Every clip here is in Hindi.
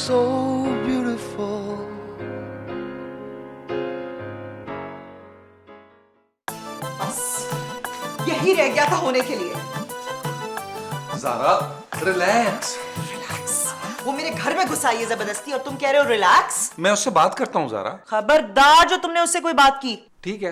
so beautiful. बस यही रह गया था होने के लिए। ज़ारा रिलैक्स। वो मेरे घर में घुस आई है जबरदस्ती और तुम कह रहे हो रिलैक्स। मैं उससे बात करता हूँ ज़ारा। खबरदार जो तुमने उससे कोई बात की। ठीक है,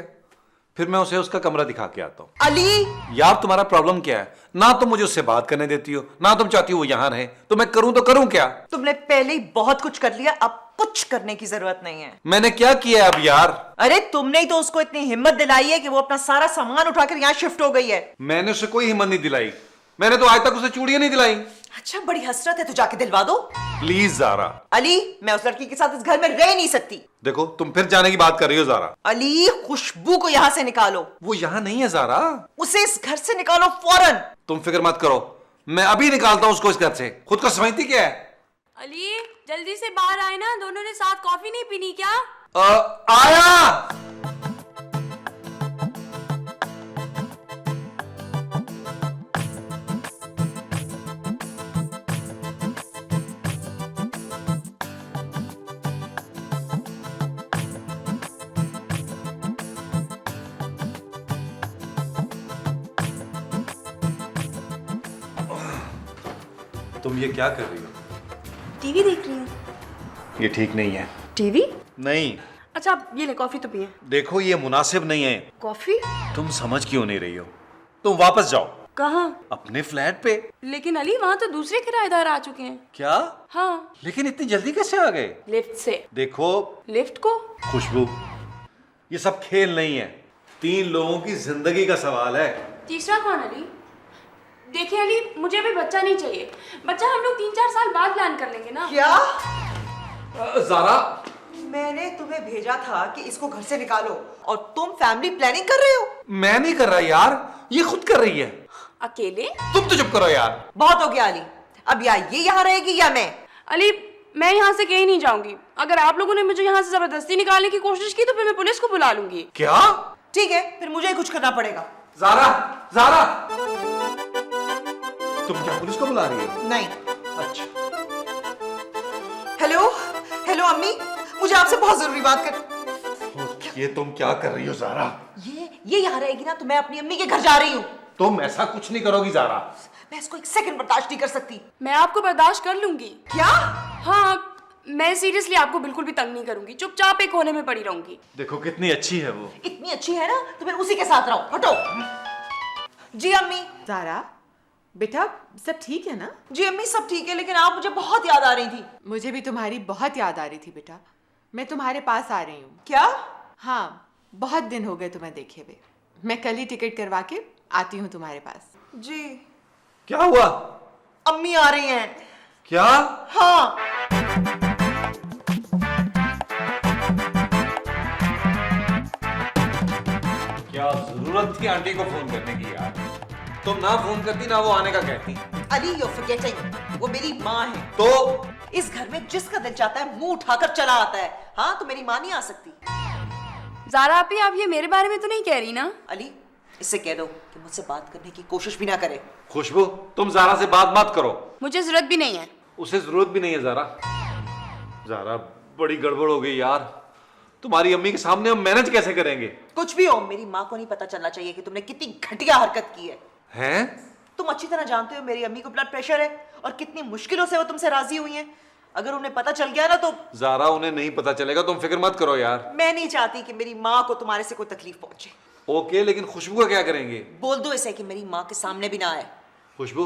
फिर मैं उसे उसका कमरा दिखा के आता हूँ। अली यार तुम्हारा प्रॉब्लम क्या है? ना तुम मुझे उससे बात करने देती हो, ना तुम चाहती हो वो यहाँ रहे, तो मैं करूँ तो करूँ क्या? तुमने पहले ही बहुत कुछ कर लिया, अब कुछ करने की जरूरत नहीं है। मैंने क्या किया है अब यार? अरे तुमने ही तो उसको इतनी हिम्मत दिलाई है कि वो अपना सारा सामान उठाकर यहाँ शिफ्ट हो गई है। मैंने उसे कोई हिम्मत नहीं दिलाई। मैंने तो आज तक उसे चूड़ियां नहीं दिलाई। अच्छा बड़ी हसरत है तो जाके दिलवा दो। प्लीज ज़ारा। अली मैं उस लड़की के साथ इस घर में रह नहीं सकती। देखो तुम फिर जाने की बात कर रही हो ज़ारा। अली खुशबू को यहाँ से निकालो। वो यहाँ नहीं है ज़ारा। उसे इस घर से निकालो फौरन। तुम फिक्र मत करो, मैं अभी निकालता हूँ उसको इस घर से। खुद को समझती क्या है? अली जल्दी से बाहर आए ना, दोनों ने साथ कॉफी नहीं पीनी क्या? आया। तुम ये क्या कर रही हो? टीवी देख रही हूँ। ये ठीक नहीं है। टीवी? नहीं, अच्छा ये ले कॉफी तो पिए। देखो ये मुनासिब नहीं है। कॉफी? तुम समझ क्यों नहीं रही हो? तुम वापस जाओ कहाँ? अपने फ्लैट पे। लेकिन अली वहाँ तो दूसरे किराएदार आ चुके हैं। क्या? हाँ लेकिन इतनी जल्दी कैसे आ गए? लिफ्ट से। देखो लिफ्ट को? खुशबू, ये सब खेल नहीं है, 3 लोगों की जिंदगी का सवाल है। तीसरा कौन अली? देखिए अली मुझे अभी बच्चा नहीं चाहिए। बच्चा हम लोग 3-4 साल बाद प्लान कर लेंगे ना। क्या? ज़ारा, मैंने तुम्हें भेजा था कि इसको घर से निकालो और तुम फैमिली प्लानिंग कर रहे हो। मैं नहीं कर रहा यार, ये खुद कर रही है। अकेले? तुम तो चुप करो यार। बहुत हो गया अली, अब या ये यहाँ रहेगी या मैं। अली मैं यहाँ से कहीं नहीं जाऊंगी। अगर आप लोगों ने मुझे यहाँ से जबरदस्ती निकालने की कोशिश की तो फिर मैं पुलिस को बुला लूंगी। क्या? ठीक है फिर मुझे ही कुछ करना पड़ेगा। ज़ारा, ज़ारा, तुम क्या पुलिस को बुला रही हो? नहीं। अच्छा। हेलो हेलो अम्मी, मुझे आपसे बहुत जरूरी बात कर। ये तुम क्या कर रही हो ज़ारा? ये यहाँ रहेगी ना तो मैं अपनी अम्मी के घर जा रही हूँ। तुम ऐसा कुछ नहीं करोगी ज़ारा। मैं इसको 1 सेकंड बर्दाश्त नहीं कर सकती। मैं आपको बर्दाश्त कर लूंगी। क्या? हाँ मैं सीरियसली आपको बिल्कुल भी तंग नहीं करूंगी, चुपचाप एक कोने में पड़ी रहूंगी। देखो कितनी अच्छी है वो। इतनी अच्छी है ना तो फिर उसी के साथ रहो। हटो। जी अम्मी। ज़ारा बेटा सब ठीक है ना? जी अम्मी सब ठीक है, लेकिन आप मुझे बहुत याद आ रही थी। मुझे भी तुम्हारी बहुत याद आ रही थी बेटा। मैं तुम्हारे पास आ रही हूँ। क्या? हाँ बहुत दिन हो गए तुम्हें देखे हुए। मैं कल ही टिकट करवा के आती हूँ तुम्हारे पास। जी। क्या हुआ? अम्मी आ रही हैं। क्या? हाँ। क्या जरूरत थी आंटी को फोन करने की यार? तुम ना फोन करती ना वो आने का कहती। अली यू फॉरगेटिंग, वो मेरी माँ है। तो इस घर में जिसका दिल चाहता है मुंह उठाकर चला आता है। हाँ तो मेरी माँ नहीं आ सकती। ज़ारा आपी आप ये मेरे बारे में तो नहीं कह रही ना? अली इससे कह दो कि मुझसे बात करने की कोशिश भी ना करे। खुशबू तुम ज़ारा से बात मत करो। मुझे जरूरत भी नहीं है। उसे जरूरत भी नहीं है ज़ारा। ज़ारा बड़ी गड़बड़ हो गई यार। तुम्हारी अम्मी के सामने हम मैनेज कैसे करेंगे? कुछ भी हो मेरी माँ को नहीं पता चलना चाहिए कि तुमने कितनी घटिया हरकत की है। हैं? तुम अच्छी तरह जानते हो मेरी अम्मी को ब्लड प्रेशर है और कितनी मुश्किलों से वो तुमसे राजी हुई हैं। अगर उन्हें पता चल गया ना तो। ज़ारा उन्हें नहीं पता चलेगा, तुम फिक्र मत करो यार। मैं नहीं चाहती कि मेरी माँ को तुम्हारे से कोई तकलीफ पहुंचे। ओके, लेकिन खुशबू का क्या करेंगे? बोल दो इसे कि मेरी माँ के सामने भी ना आए। खुशबू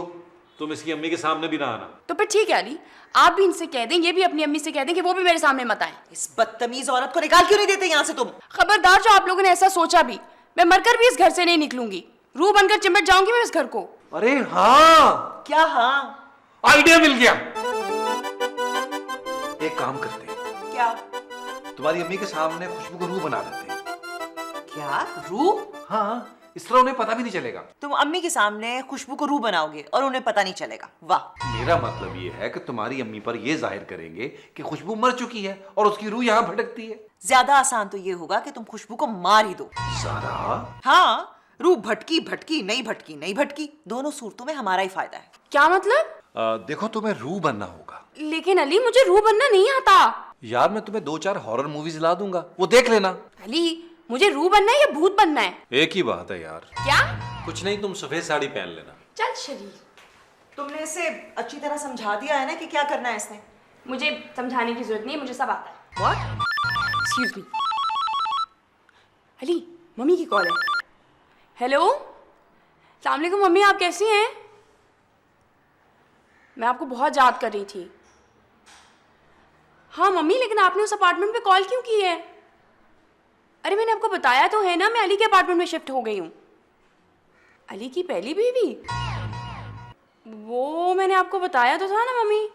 तुम इसकी अम्मी के सामने भी ना आना। तो फिर ठीक है अली, आप भी इनसे कह दें, ये भी अपनी अम्मी से कह दें कि वो भी मेरे सामने मत आए। इस बदतमीज औरत को निकाल क्यों नहीं देते यहाँ से तुम? खबरदार जो आप लोगों ने ऐसा सोचा भी, मैं मरकर भी इस घर से नहीं निकलूंगी। रूह बनकर चिमट जाऊंगी मैं इस घर को। अरे हाँ, क्या हाँ? आइडिया मिल गया। एक काम करते हैं, क्या? तुम्हारी अम्मी के सामने खुशबू को रूह बना देते हैं। क्या रूह? हाँ, इस तरह उन्हें पता भी नहीं चलेगा। तुम अम्मी के सामने खुशबू को रूह बनाओगे और उन्हें पता नहीं चलेगा? वाह। मेरा मतलब ये है कि तुम्हारी अम्मी पर ये जाहिर करेंगे कि खुशबू मर चुकी है और उसकी रूह यहाँ भटकती है। ज्यादा आसान तो ये होगा कि तुम खुशबू को मार ही दो। ज़ारा, हाँ, रूह भटकी भटकी नहीं भटकी नहीं भटकी, दोनों सूरतों में हमारा ही फायदा है। क्या मतलब? देखो तुम्हें रूह बनना होगा लेकिन अली मुझे रूह बनना नहीं आता। यार मैं तुम्हें 2-4 हॉरर मूवीज ला दूंगा, वो देख लेना। अली मुझे रूह बनना है या भूत बनना है? एक ही बात है यार। क्या? कुछ नहीं, तुम सफेद साड़ी पहन लेना। चल शरीफ, तुमने इसे अच्छी तरह समझा दिया है ना कि क्या करना है इसने? मुझे समझाने की जरूरत नहीं है, मुझे सब आता है। What? Excuse me. Ali mummy की कॉल है। हेलो, अस्सलाम वालेकुम मम्मी, आप कैसी हैं? मैं आपको बहुत याद कर रही थी। हाँ मम्मी, लेकिन आपने उस अपार्टमेंट पे कॉल क्यों की है? अरे मैंने आपको बताया तो है ना, मैं अली के अपार्टमेंट में शिफ्ट हो गई हूँ। अली की पहली बीवी? वो मैंने आपको बताया तो था ना मम्मी।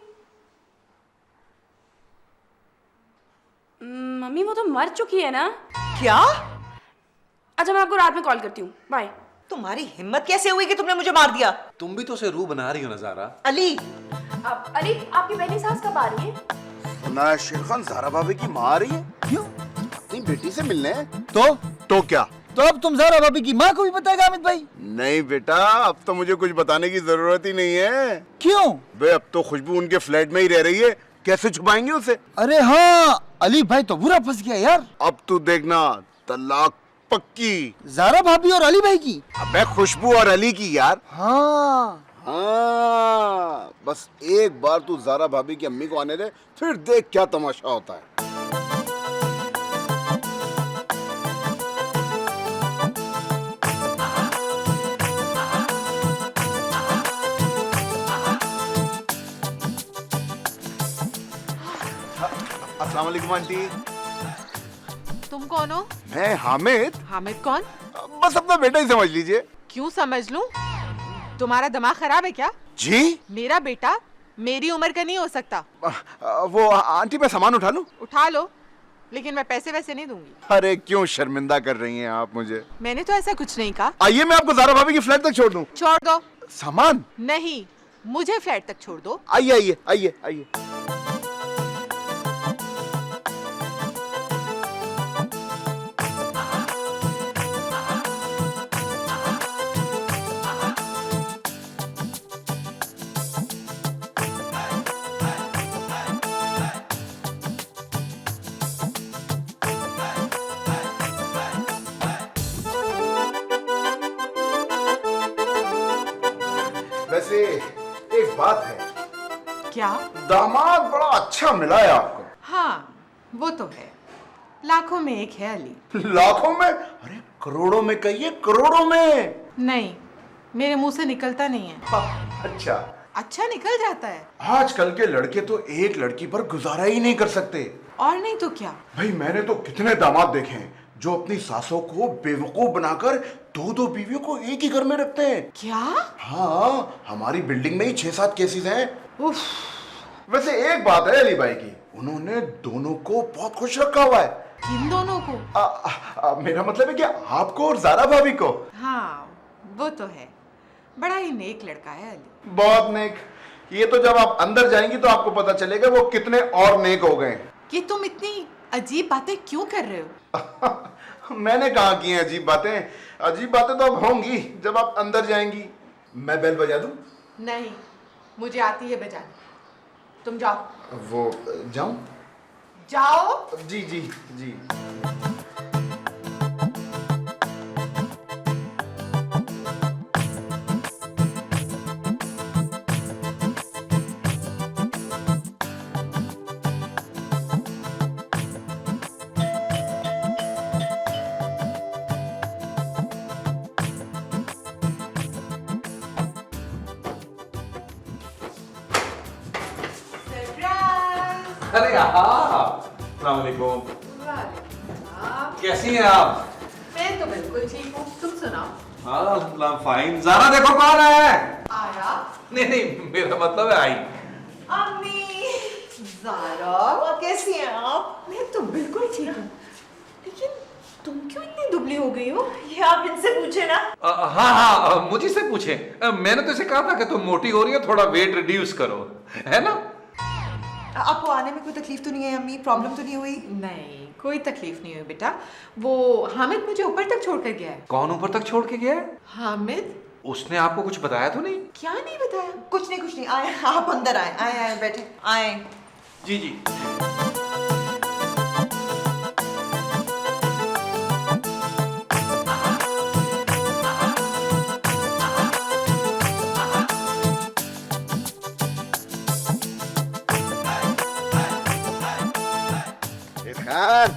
मम्मी वो तो मर चुकी है ना। क्या? अच्छा मैं आपको रात में कॉल करती हूँ, बाय। तुम्हारी हिम्मत कैसे हुई कि तुमने मुझे मार दिया? तुम भी तो उसे रूह बना रही हो ना ज़ारा। अली, अब अली आपकी पहली सास कब आ रही है? सुना है शेर खान ज़ारा भाभी की माँ आ रही है। क्यों? अपनी बेटी से मिलने। तो क्या? तो अब तुम ज़ारा भाभी की माँ को भी बताएगा हामिद भाई? नहीं बेटा, अब तो मुझे कुछ बताने की जरूरत ही नहीं है। क्यों? बे अब तो खुशबू उनके फ्लैट में ही रह रही है, कैसे छुपाएंगे उसे? अरे हाँ, अली भाई तो बुरा फंस गया यार। अब तू देखना, तलाक पक्की। ज़ारा भाभी और अली भाई की? अबे खुशबू और अली की यार। हाँ। हाँ, बस एक बार तू ज़ारा भाभी की अम्मी को आने दे, फिर देख क्या तमाशा होता है। अस्सलाम वालेकुम आंटी। तुम कौन हो? मैं हामिद। हामिद कौन? बस अपना बेटा ही समझ लीजिए। क्यों समझ लूं? तुम्हारा दिमाग खराब है क्या? जी? मेरा बेटा मेरी उम्र का नहीं हो सकता। वो आंटी मैं सामान उठा लूं? उठा लो, लेकिन मैं पैसे वैसे नहीं दूंगी। अरे क्यों शर्मिंदा कर रही हैं आप मुझे? मैंने तो ऐसा कुछ नहीं कहा। आइए मैं आपको ज़ारा भाभी की फ्लैट तक छोड़ दूं। छोड़ दो। सामान? नहीं, मुझे फ्लैट तक छोड़ दो। आइए आइए आइए आइए। वैसे एक बात है, क्या? दामाद बड़ा अच्छा मिला है आपको। हाँ, वो तो है। लाखों में एक है अली। लाखों में? अरे करोड़ों में कहिए, करोड़ों में। नहीं, मेरे मुंह से निकलता नहीं है। अच्छा। अच्छा निकल जाता है। आजकल के लड़के तो एक लड़की पर गुजारा ही नहीं कर सकते। और नहीं तो क्या। भाई मैंने तो कितने दामाद देखे हैं जो अपनी सासों को बेवकूफ बनाकर 2-2 बीवियों को एक ही घर में रखते हैं। क्या? हाँ, हमारी बिल्डिंग में ही 6-7 केसेस हैं। उफ। वैसे एक बात है अली भाई की, उन्होंने दोनों को बहुत खुश रखा हुआ है। किन दोनों को? मेरा मतलब है कि आपको और ज़ारा भाभी को। हाँ, वो तो है। बड़ा ही नेक लड़का है अली। बहुत नेक। ये तो जब आप अंदर जाएंगी तो आपको पता चलेगा वो कितने और नेक हो गए। कि तुम इतनी अजीब बातें क्यों कर रहे हो? मैंने कहा की हैं अजीब बातें? अजीब बातें तो अब होंगी जब आप अंदर जाएंगी। मैं बेल बजा दूं? नहीं, मुझे आती है बजानी। तुम जाओ। वो जाऊं? जाओ। जी जी जी। अरे हाँ, अस्सलाम वालेकुम। कैसी हैं आप? मैं तो बिल्कुल ठीक हूँ, तुम सुनाओ। हाँ अल्हम्दुलिल्लाह फाइन। ज़ारा देखो कौन है? आया? नहीं, मेरा मतलब है आई। अम्मी, ज़ारा, कैसी हैं आप? मैं तो बिल्कुल ठीक हूँ, लेकिन तुम क्यों इतनी दुबली हो गई हो? ये आप इनसे पूछे ना। हाँ, मुझे से पूछे। मैंने तो इसे कहा था कि तुम मोटी हो रही हो, थोड़ा वेट रिड्यूस करो, है ना? आपको आने में कोई तकलीफ तो नहीं है अम्मी? प्रॉब्लम तो नहीं हुई? नहीं, कोई तकलीफ नहीं हुई बेटा। वो हामिद मुझे ऊपर तक छोड़ कर गया है। कौन ऊपर तक छोड़ के गया है? हामिद उसने आपको कुछ बताया तो नहीं? क्या नहीं बताया? कुछ नहीं आए, आप अंदर आए, आए बैठे, आए। जी जी। इरफान,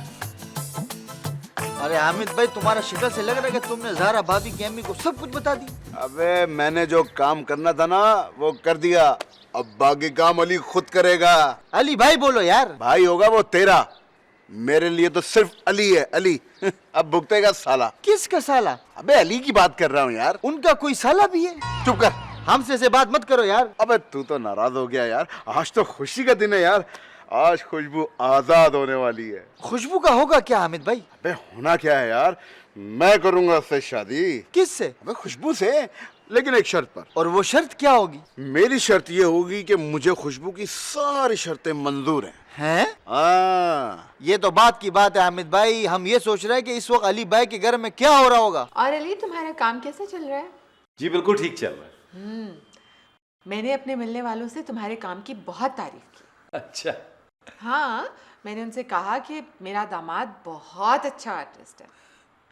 अरे हामिद भाई, तुम्हारा शक्ल से लग रहा है कि तुमने ज़ारा भाभी की अम्मी को सब कुछ बता दी। अबे मैंने जो काम करना था ना वो कर दिया, अब बाकी काम अली खुद करेगा। अली भाई बोलो यार। भाई होगा वो तेरा, मेरे लिए तो सिर्फ अली है, अली। अब भुगतेगा साला। किसका साला? अबे अली की बात कर रहा हूँ यार। उनका कोई साला भी है? चुप कर। हमसे से बात मत करो यार। अबे तू तो नाराज हो गया यार, आज तो खुशी का दिन है यार, आज खुशबू आजाद होने वाली है। खुशबू का होगा क्या हामिद भाई? अबे होना क्या है यार, मैं करूंगा उससे शादी। किससे? अबे खुशबू से, लेकिन एक शर्त पर। और वो शर्त क्या होगी? मेरी शर्त ये होगी कि मुझे खुशबू की सारी शर्तें मंजूर हैं। हैं? हाँ। ये तो बात की बात है हामिद भाई। हम ये सोच रहे हैं कि इस वक्त अली भाई के घर में क्या हो रहा होगा। और अली, तुम्हारा काम कैसा चल रहा है? जी बिल्कुल ठीक चल रहा है। मैंने अपने मिलने वालों से तुम्हारे काम की बहुत तारीफ की। अच्छा। हाँ, मैंने उनसे कहा कि मेरा दामाद बहुत अच्छा आर्टिस्ट है।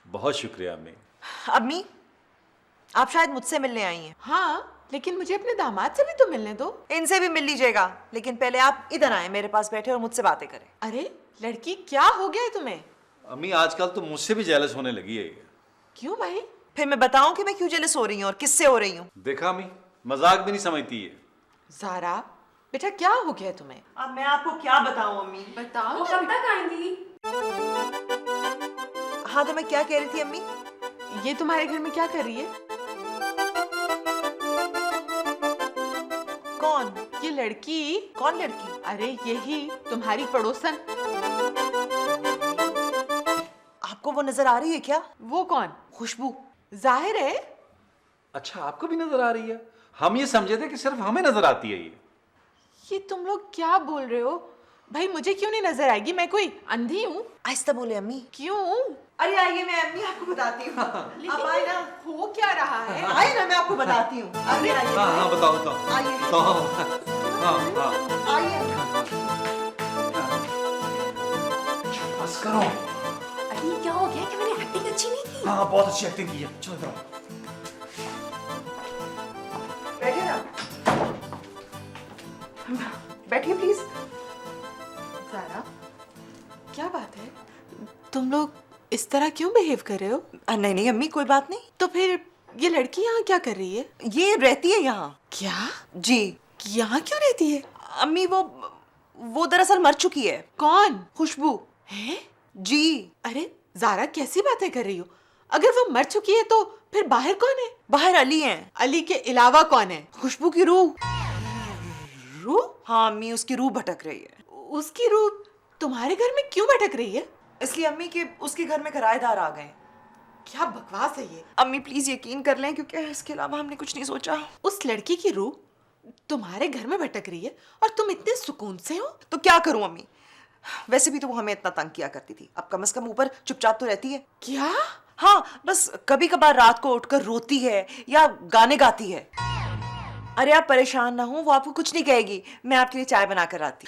बहुत शुक्रिया अम्मी। अम्मी, आप शायद मुझसे मिलने आई हैं। हाँ, लेकिन मुझे अपने दामाद से भी तो मिलने दो। इनसे भी मिल लीजिएगा, लेकिन पहले आप इधर आए, मेरे पास बैठे और मुझसे बातें करें। अरे लड़की, क्या हो गया है तुम्हें? अम्मी आजकल तो मुझसे भी जेलस होने लगी है ये। क्यों भाई? फिर मैं बताऊं कि मैं क्यों जेलस हो रही हूँ और किससे हो रही हूँ? देखा अम्मी, मजाक भी नहीं समझती है। ज़ारा बेटा, क्या हो गया तुम्हें? अब मैं आपको क्या बताऊं अम्मी? बताओ वो ना कब तक आएंगी? हाँ, तो मैं क्या कह रही थी अम्मी? बेटा। ये तुम्हारे घर में क्या कर रही है? कौन? ये लड़की। कौन लड़की? अरे यही तुम्हारी पड़ोसन। आपको वो नजर आ रही है क्या? वो कौन? खुशबू। जाहिर है। अच्छा, आपको भी नजर आ रही है? हम ये समझे थे कि सिर्फ हमें नजर आती है ये तुम लोग क्या बोल रहे हो? भाई मुझे क्यों नहीं नजर आएगी? मैं कोई अंधी हूँ? आहिस्ता बोले अम्मी। क्यों? अरे आइए, मैं अम्मी आपको बताती हूँ। आप आए ना। हो क्या रहा है? आइए ना, मैं आपको बताती हूँ। अरे आइए। हाँ हाँ बताओ आइए। हाँ हाँ। आइए। बस करो। अली क्या हो गया कि मैंने एक्टिंग अच्छी नहीं की? हाँ बहुत अच्छी एक्टिंग की है। चलो इधर आओ। बैठिए ना, बैठिए प्लीज। ज़ारा, क्या बात है? तुम लोग इस तरह क्यों बिहेव कर रहे हो? नहीं नहीं अम्मी, कोई बात नहीं। तो फिर ये लड़की यहाँ क्या कर रही है? ये रहती है यहाँ। क्या? जी। यहाँ क्यों रहती है? अम्मी वो दरअसल मर चुकी है। कौन? खुशबू। है? जी। अरे ज़ारा, कैसी बातें कर रही हो? अगर वो मर चुकी है तो फिर बाहर कौन है? बाहर अली हैं। अली के अलावा कौन है? खुशबू की रूह। रूह? हाँ अम्मी, उसकी रूह भटक रही है। उसकी रूह तुम्हारे घर में क्यों भटक रही है? इसलिए अम्मी के उसके घर में किराएदार आ गए। क्या बकवास है ये? अम्मी प्लीज यकीन कर लें, क्योंकि इसके अलावा हमने कुछ नहीं सोचा। उस लड़की की रूह तुम्हारे घर में भटक रही है और तुम इतने सुकून से हो? तो क्या करूं अम्मी, वैसे भी तो वो हमें इतना तंग किया करती थी, अब कम से कम ऊपर चुपचाप तो रहती है। क्या? हाँ, बस कभी कभार रात को उठकर रोती है या गाने गाती है। अरे आप परेशान ना हो, वो आपको कुछ नहीं कहेगी। मैं आपके लिए चाय बना कर आती।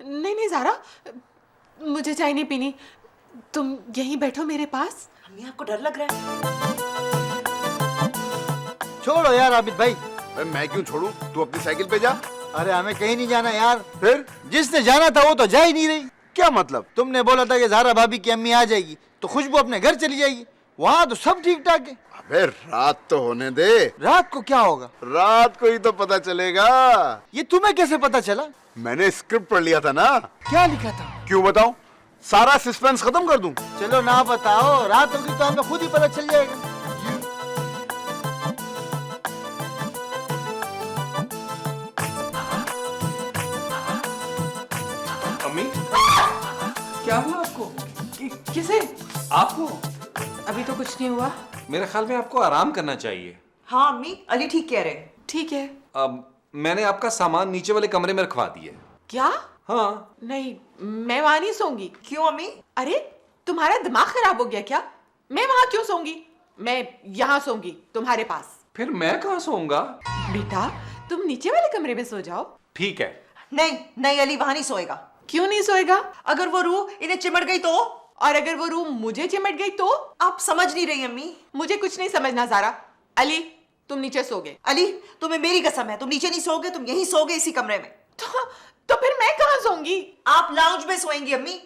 नहीं नहीं ज़ारा, मुझे चाय नहीं पीनी। तुम यहीं बैठो मेरे पास। अम्मी आपको डर लग रहा है? छोड़ो यार हामिद भाई। अबे मैं क्यों छोड़ूं, तू अपनी साइकिल पे जा। अरे हमें कहीं नहीं जाना यार। फिर जिसने जाना था वो तो जा ही नहीं रही। क्या मतलब? तुमने बोला था कि ज़ारा भाभी की अम्मी आ जाएगी तो खुशबू अपने घर चली जाएगी। वहाँ तो सब ठीक ठाक है। अबे रात तो होने दे। रात को क्या होगा? रात को ही तो पता चलेगा। ये तुम्हें कैसे पता चला? मैंने स्क्रिप्ट पढ़ लिया था ना। क्या लिखा था? क्यों बताऊं, सारा सस्पेंस खत्म कर दूं। चलो ना बताओ, रात होगी तो हमें खुद ही पता चल जाएगा। अम्मी क्या हुआ आपको? किसे? आपको? अभी तो कुछ नहीं हुआ। मेरे ख्याल में आपको आराम करना चाहिए। हाँ अम्मी, अली ठीक कह रहे हैं। ठीक है। मैंने आपका सामान नीचे वाले कमरे में रखवा दिया है। क्या? हाँ। नहीं, मैं वहां नहीं सोऊंगी। क्यों अम्मी? अरे तुम्हारा दिमाग खराब हो गया क्या? मैं वहां क्यों सोऊंगी? मैं यहाँ सोऊंगी तुम्हारे पास। फिर मैं कहाँ सोऊंगा? बेटा तुम नीचे वाले कमरे में सो जाओ। ठीक है। नहीं नहीं अली वहां नहीं सोएगा। क्यों नहीं सोएगा? अगर वो रूह इन्हें चिमट गई तो? और अगर वो रूह मुझे चिमट गई तो? आप समझ नहीं रही अम्मी। मुझे कुछ नहीं समझना ज़ारा। अली तुम नीचे सोगे। अली तुम्हें मेरी कसम है, तुम नीचे नहीं सोगे, तुम यहीं सोगे इसी कमरे में। तो फिर मैं कहाँ सोऊंगी? आप लाउंज में सोएंगी अम्मी।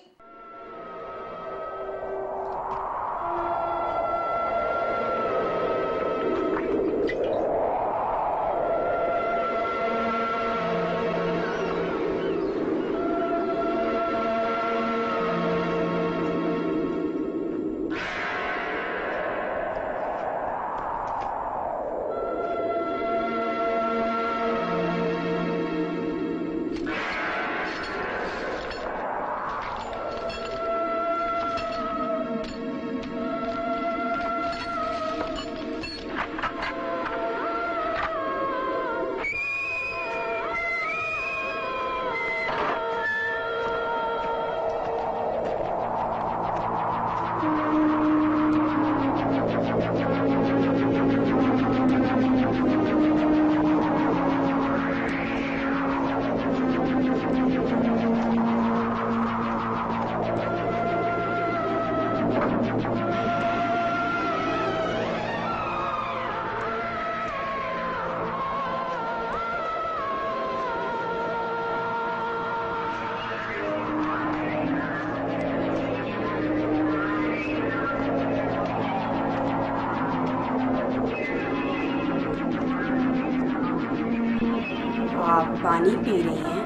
आप पानी पी रही हैं?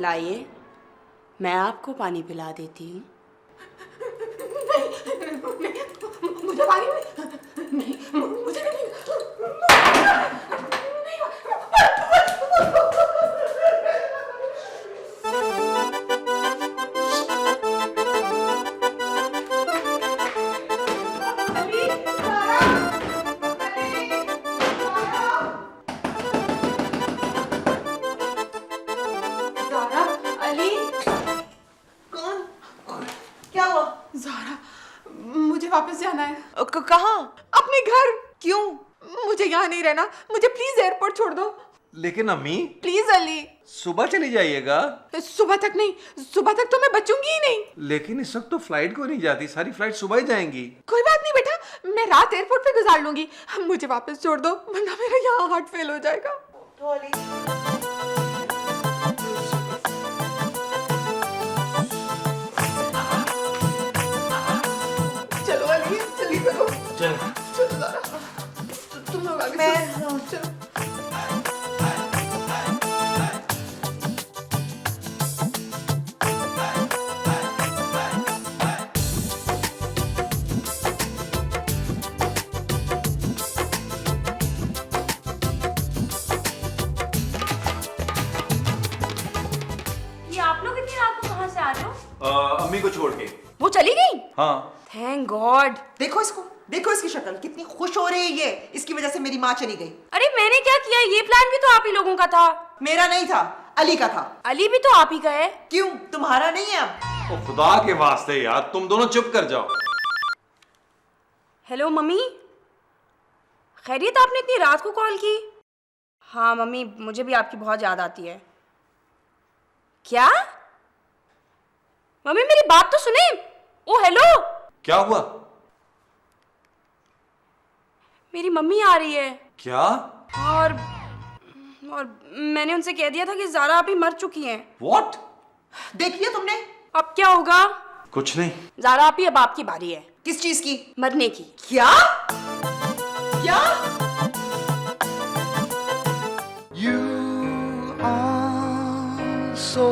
लाइए, मैं आपको पानी पिला देती हूँ। मुझे पानी नहीं, मुझे नहीं। ज़ारा, अली, क्या हुआ? ज़ारा, मुझे वापस जाना है। कहाँ? अपने घर। क्यों? मुझे यहाँ नहीं रहना, मुझे प्लीज एयरपोर्ट छोड़ दो। लेकिन अम्मी, प्लीज अली। सुबह चली जाइएगा। सुबह तक नहीं, सुबह तक तो मैं बचूंगी ही नहीं। लेकिन इस वक्त तो फ्लाइट को नहीं जाती, सारी फ्लाइट सुबह ही जाएंगी। कोई बात नहीं बेटा, मैं रात एयरपोर्ट पे गुजार लूंगी। मुझे वापस छोड़ दो, वरना मेरा यहाँ हार्ट फेल हो जाएगा। तो अली चलो अली, चली करो। चल। चलो ज़ारा, तुम लोग आगे चलो। चलो। ये आप लोग इतनी रात को कहाँ से आ रहे हो? अम्मी को छोड़ के। वो चली गई? हाँ। Thank God. देखो इसको, देखो इसकी शक्ल, कितनी खुश हो रही है ये। इसकी वजह से मेरी माँ चली गई। अरे मैंने क्या किया? ये प्लान भी तो आप ही लोगों का था। मेरा नहीं था, अली का था। अली भी तो आप ही का है। क्यों, तुम्हारा नहीं है अब? ओ खुदा के वास्ते यार, तुम दोनों चुप कर जाओ। हेलो मम्मी, खैरियत? आपने इतनी रात को कॉल की? हाँ मम्मी, मुझे भी आपकी बहुत याद आती है। क्या? मम्मी मेरी बात तो सुने। ओ हेलो, क्या हुआ? मेरी मम्मी आ रही है। क्या? और मैंने उनसे कह दिया था कि ज़ारा अभी मर चुकी हैं। What? देखिए तुमने। अब क्या होगा? कुछ नहीं। ज़ारा अभी अब आपकी बारी है किस चीज की? मरने की। क्या? क्या? You are so